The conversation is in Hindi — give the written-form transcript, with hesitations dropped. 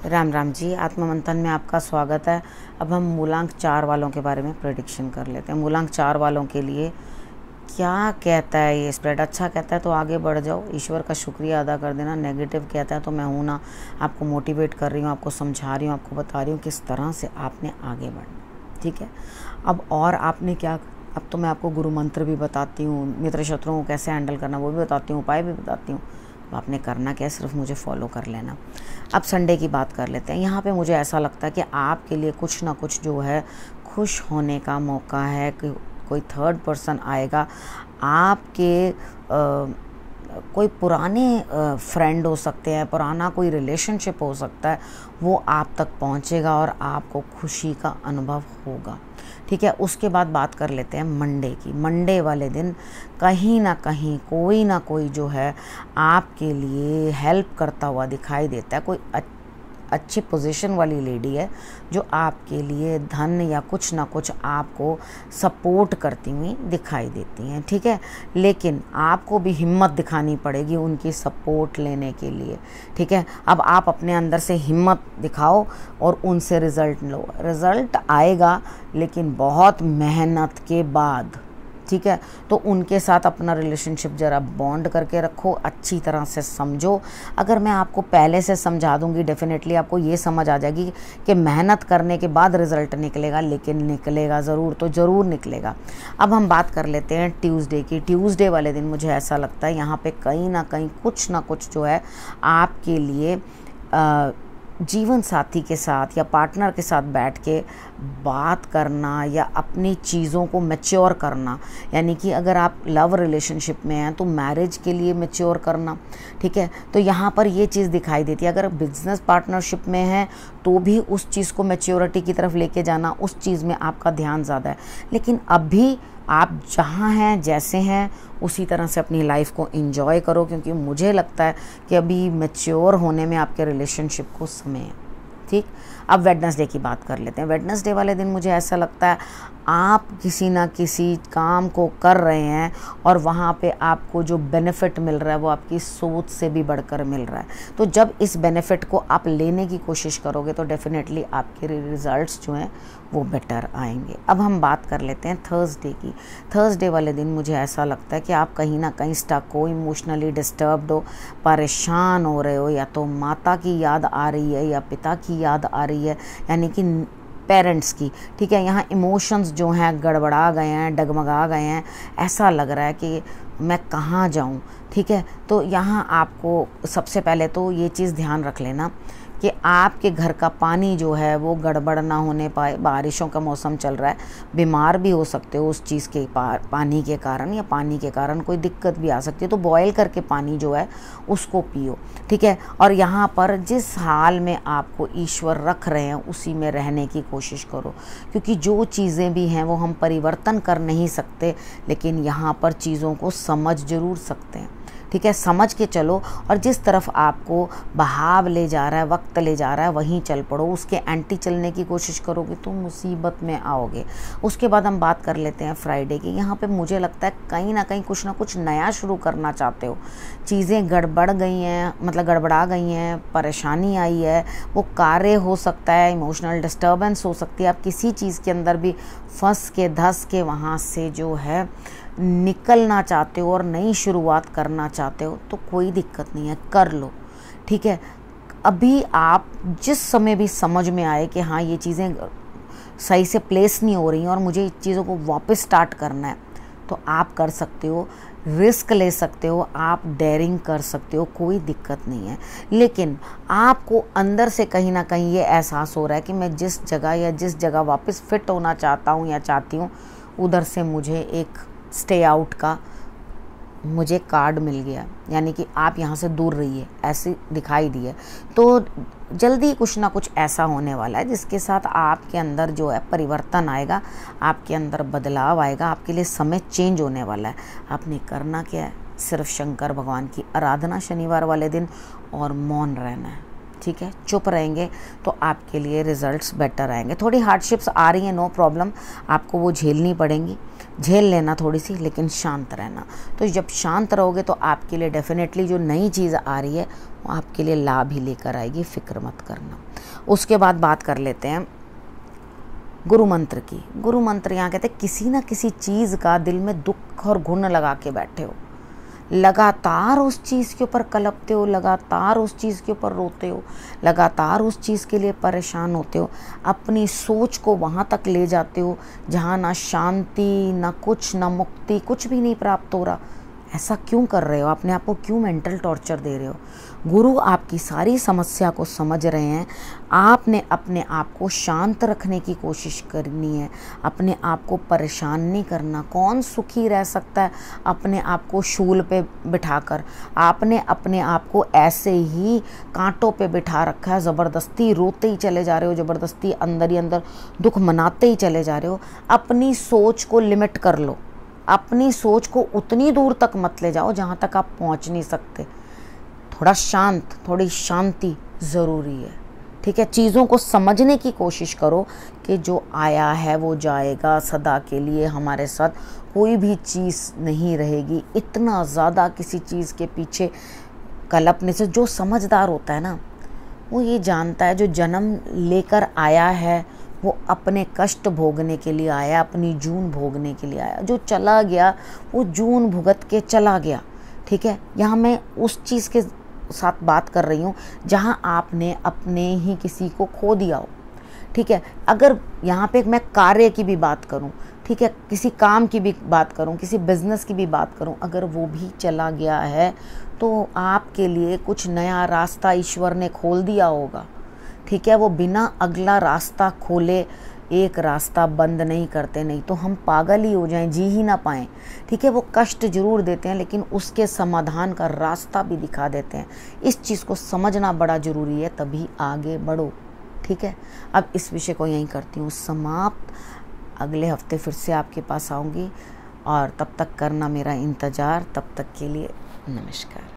राम राम जी, आत्ममंथन में आपका स्वागत है। अब हम मूलांक 4 वालों के बारे में प्रेडिक्शन कर लेते हैं। मूलांक 4 वालों के लिए क्या कहता है ये स्प्रेड? अच्छा कहता है तो आगे बढ़ जाओ, ईश्वर का शुक्रिया अदा कर देना। नेगेटिव कहता है तो मैं हूँ ना, आपको मोटिवेट कर रही हूँ, आपको समझा रही हूँ, आपको बता रही हूँ किस तरह से आपने आगे बढ़ना। ठीक है, अब और आपने क्या, अब तो मैं आपको गुरु मंत्र भी बताती हूँ, मित्र शत्रुओं को कैसे हैंडल करना वो भी बताती हूँ, उपाय भी बताती हूँ। आपने करना क्या है, सिर्फ मुझे फॉलो कर लेना। अब संडे की बात कर लेते हैं। यहाँ पे मुझे ऐसा लगता है कि आपके लिए कुछ ना कुछ जो है खुश होने का मौका है कि कोई थर्ड पर्सन आएगा आपके कोई पुराने फ्रेंड हो सकते हैं, पुराना कोई रिलेशनशिप हो सकता है, वो आप तक पहुंचेगा और आपको खुशी का अनुभव होगा। ठीक है, उसके बाद बात कर लेते हैं मंडे की। मंडे वाले दिन कहीं ना कहीं कोई ना कोई जो है आपके लिए हेल्प करता हुआ दिखाई देता है। कोई अच्छी पोजीशन वाली लेडी है जो आपके लिए धन या कुछ ना कुछ आपको सपोर्ट करती हुई दिखाई देती हैं। ठीक है, लेकिन आपको भी हिम्मत दिखानी पड़ेगी उनकी सपोर्ट लेने के लिए। ठीक है, अब आप अपने अंदर से हिम्मत दिखाओ और उनसे रिज़ल्ट लो। रिज़ल्ट आएगा लेकिन बहुत मेहनत के बाद। ठीक है, तो उनके साथ अपना रिलेशनशिप ज़रा बॉन्ड करके रखो, अच्छी तरह से समझो। अगर मैं आपको पहले से समझा दूंगी डेफिनेटली आपको ये समझ आ जाएगी कि मेहनत करने के बाद रिज़ल्ट निकलेगा, लेकिन निकलेगा ज़रूर, तो ज़रूर निकलेगा। अब हम बात कर लेते हैं ट्यूसडे की। ट्यूसडे वाले दिन मुझे ऐसा लगता है यहाँ पे कहीं ना कहीं कुछ ना कुछ जो है आपके लिए जीवन साथी के साथ या पार्टनर के साथ बैठ के बात करना या अपनी चीज़ों को मैच्योर करना, यानी कि अगर आप लव रिलेशनशिप में हैं तो मैरिज के लिए मैच्योर करना। ठीक है, तो यहाँ पर ये चीज़ दिखाई देती है। अगर बिजनेस पार्टनरशिप में है तो भी उस चीज़ को मैच्योरिटी की तरफ लेके जाना, उस चीज़ में आपका ध्यान ज़्यादा है। लेकिन अभी आप जहाँ हैं जैसे हैं उसी तरह से अपनी लाइफ को एंजॉय करो, क्योंकि मुझे लगता है कि अभी मैच्योर होने में आपके रिलेशनशिप को समय है। ठीक, अब वेडनेसडे की बात कर लेते हैं। वेडनेसडे वाले दिन मुझे ऐसा लगता है आप किसी ना किसी काम को कर रहे हैं और वहाँ पे आपको जो बेनिफिट मिल रहा है वो आपकी सोच से भी बढ़कर मिल रहा है। तो जब इस बेनिफिट को आप लेने की कोशिश करोगे तो डेफिनेटली आपके रिजल्ट्स जो हैं वो बेटर आएंगे। अब हम बात कर लेते हैं थर्सडे की। थर्सडे वाले दिन मुझे ऐसा लगता है कि आप कहीं ना कहीं स्टक हो, इमोशनली डिस्टर्ब्ड हो, परेशान हो रहे हो, या तो माता की याद आ रही है या पिता की याद आ रही है, यानी कि पेरेंट्स की। ठीक है, यहाँ इमोशंस जो हैं गड़बड़ा गए हैं, डगमगा गए हैं, ऐसा लग रहा है कि मैं कहाँ जाऊँ। ठीक है, तो यहाँ आपको सबसे पहले तो ये चीज़ ध्यान रख लेना कि आपके घर का पानी जो है वो गड़बड़ ना होने पाए। बारिशों का मौसम चल रहा है, बीमार भी हो सकते हो उस चीज़ के पानी के कारण, या पानी के कारण कोई दिक्कत भी आ सकती है। तो बॉयल करके पानी जो है उसको पियो। ठीक है, और यहाँ पर जिस हाल में आपको ईश्वर रख रहे हैं उसी में रहने की कोशिश करो, क्योंकि जो चीज़ें भी हैं वो हम परिवर्तन कर नहीं सकते, लेकिन यहाँ पर चीज़ों को समझ ज़रूर सकते हैं। ठीक है, समझ के चलो, और जिस तरफ आपको बहाव ले जा रहा है, वक्त ले जा रहा है, वहीं चल पड़ो। उसके एंटी चलने की कोशिश करोगे तो मुसीबत में आओगे। उसके बाद हम बात कर लेते हैं फ्राइडे की। यहाँ पे मुझे लगता है कहीं ना कहीं कुछ ना कुछ नया शुरू करना चाहते हो। चीज़ें गड़बड़ गई हैं, मतलब गड़बड़ा गई हैं, परेशानी आई है, वो कार्य हो सकता है, इमोशनल डिस्टर्बेंस हो सकती है, आप किसी चीज़ के अंदर भी फंस के धस के वहाँ से जो है निकलना चाहते हो और नई शुरुआत करना चाहते हो, तो कोई दिक्कत नहीं है, कर लो। ठीक है, अभी आप जिस समय भी समझ में आए कि हाँ ये चीज़ें सही से प्लेस नहीं हो रही हैं और मुझे इस चीज़ों को वापस स्टार्ट करना है, तो आप कर सकते हो, रिस्क ले सकते हो, आप डेयरिंग कर सकते हो, कोई दिक्कत नहीं है। लेकिन आपको अंदर से कहीं ना कहीं ये एहसास हो रहा है कि मैं जिस जगह या जिस जगह वापस फिट होना चाहता हूँ या चाहती हूँ, उधर से मुझे एक स्टे आउट का मुझे कार्ड मिल गया, यानी कि आप यहाँ से दूर रहिए, ऐसे दिखाई दी है। तो जल्दी कुछ ना कुछ ऐसा होने वाला है जिसके साथ आपके अंदर जो है परिवर्तन आएगा, आपके अंदर बदलाव आएगा, आपके लिए समय चेंज होने वाला है। आपने करना क्या है, सिर्फ शंकर भगवान की आराधना शनिवार वाले दिन और मौन रहना है। ठीक है, चुप रहेंगे तो आपके लिए रिजल्ट्स बेटर आएंगे। थोड़ी हार्डशिप्स आ रही हैं, नो प्रॉब्लम, आपको वो झेलनी पड़ेंगी, झेल लेना थोड़ी सी, लेकिन शांत रहना। तो जब शांत रहोगे तो आपके लिए डेफिनेटली जो नई चीज़ आ रही है वो आपके लिए लाभ ही लेकर आएगी, फिक्र मत करना। उसके बाद बात कर लेते हैं गुरु मंत्र की। गुरु मंत्र यहाँ कहते हैं किसी ना किसी चीज़ का दिल में दुख और घुन लगा के बैठे हो, लगातार उस चीज़ के ऊपर कलपते हो, लगातार उस चीज़ के ऊपर रोते हो, लगातार उस चीज़ के लिए परेशान होते हो, अपनी सोच को वहाँ तक ले जाते हो जहाँ ना शांति, ना कुछ, ना मुक्ति, कुछ भी नहीं प्राप्त हो रहा। ऐसा क्यों कर रहे हो? अपने आप को क्यों मेंटल टॉर्चर दे रहे हो? गुरु आपकी सारी समस्या को समझ रहे हैं। आपने अपने आप को शांत रखने की कोशिश करनी है, अपने आप को परेशान नहीं करना। कौन सुखी रह सकता है अपने आप को शूल पे बिठाकर? आपने अपने आप को ऐसे ही कांटों पे बिठा रखा है, ज़बरदस्ती रोते ही चले जा रहे हो, ज़बरदस्ती अंदर ही अंदर दुख मनाते ही चले जा रहे हो। अपनी सोच को लिमिट कर लो, अपनी सोच को उतनी दूर तक मत ले जाओ जहाँ तक आप पहुँच नहीं सकते। थोड़ा शांत, थोड़ी शांति ज़रूरी है, ठीक है। चीज़ों को समझने की कोशिश करो कि जो आया है वो जाएगा, सदा के लिए हमारे साथ कोई भी चीज़ नहीं रहेगी। इतना ज़्यादा किसी चीज़ के पीछे कलपने से, जो समझदार होता है ना, वो ये जानता है जो जन्म लेकर आया है वो अपने कष्ट भोगने के लिए आया, अपनी जून भोगने के लिए आया। जो चला गया वो जून भुगत के चला गया, ठीक है। यहाँ मैं उस चीज़ के साथ बात कर रही हूँ जहाँ आपने अपने ही किसी को खो दिया हो, ठीक है। अगर यहाँ पे मैं कार्य की भी बात करूँ, ठीक है, किसी काम की भी बात करूँ, किसी बिजनेस की भी बात करूँ, अगर वो भी चला गया है तो आपके लिए कुछ नया रास्ता ईश्वर ने खोल दिया होगा, ठीक है। वो बिना अगला रास्ता खोले एक रास्ता बंद नहीं करते, नहीं तो हम पागल ही हो जाएं, जी ही ना पाएं, ठीक है। वो कष्ट जरूर देते हैं लेकिन उसके समाधान का रास्ता भी दिखा देते हैं। इस चीज़ को समझना बड़ा ज़रूरी है, तभी आगे बढ़ो, ठीक है। अब इस विषय को यहीं करती हूँ समाप्त। अगले हफ्ते फिर से आपके पास आऊँगी और तब तक करना मेरा इंतज़ार। तब तक के लिए नमस्कार।